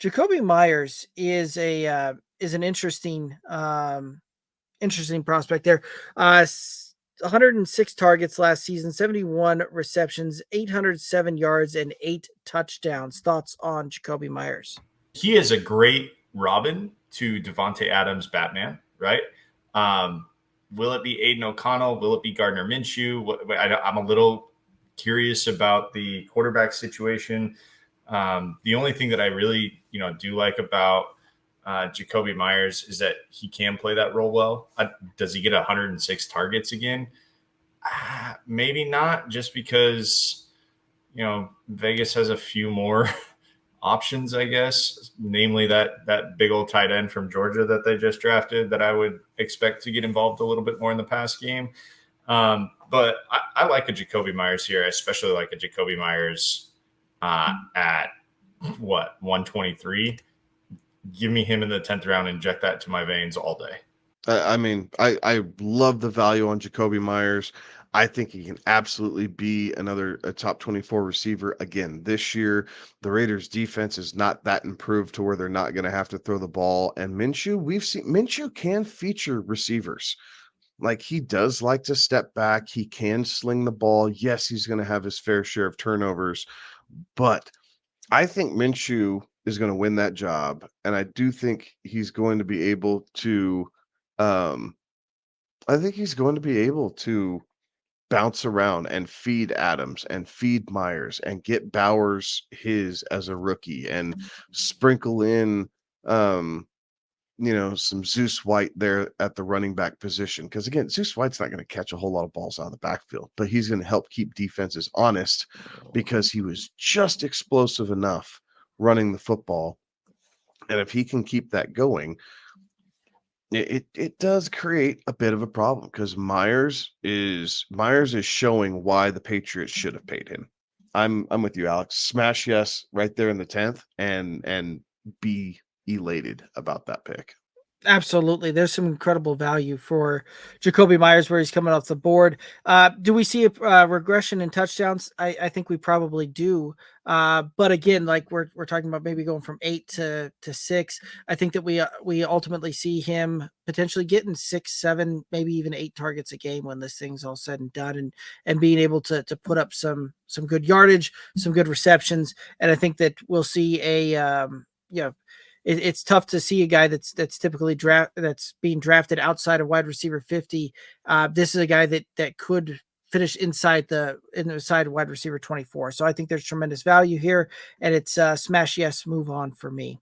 Jakobi Meyers is an interesting prospect there. 106 targets last season, 71 receptions, 807 yards, and 8 touchdowns. Thoughts on Jakobi Meyers? He is a great Robin to Devontae Adams Batman, right? Um, will it be Aiden O'Connell? Will it be Gardner Minshew? I'm a little curious about the quarterback situation. The only thing that I really, do like about Jakobi Meyers is that he can play that role well. Does he get 106 targets again? Maybe not, just because Vegas has a few more options, I guess, namely that big old tight end from Georgia that they just drafted that I would expect to get involved a little bit more in the pass game. But I like a Jakobi Meyers here, especially like a Jakobi Meyers at 123. Give me him in the 10th round, inject that to my veins all day. I love the value on Jakobi Meyers. I think he can absolutely be a top 24 receiver again this year. The Raiders defense is not that improved to where they're not going to have to throw the ball. And Minshew can feature receivers. Like, he does like to step back. He can sling the ball. Yes, he's going to have his fair share of turnovers, but I think Minshew is going to win that job. And I do think he's going to be able to, um, bounce around and feed Adams and feed Myers and get Bowers his as a rookie and sprinkle in, some Zeus White there at the running back position. Because again, Zeus White's not going to catch a whole lot of balls out of the backfield, but he's going to help keep defenses honest because he was just explosive enough running the football. And if he can keep that going, it does create a bit of a problem because Myers is showing why the Patriots should have paid him. I'm with you, Alex. Smash yes right there in the 10th and be elated about that pick. Absolutely. There's some incredible value for Jakobi Meyers where he's coming off the board. Do we see a regression in touchdowns? I think we probably do. But again, like we're talking about maybe going from 8 to 6. I think that we ultimately see him potentially getting 6, 7, maybe even 8 targets a game when this thing's all said and done, and being able to put up some good yardage, some good receptions. And I think that we'll see it's tough to see a guy that's typically that's being drafted outside of wide receiver 50. This is a guy that could finish inside wide receiver 24. So I think there's tremendous value here, and it's smash yes, move on for me.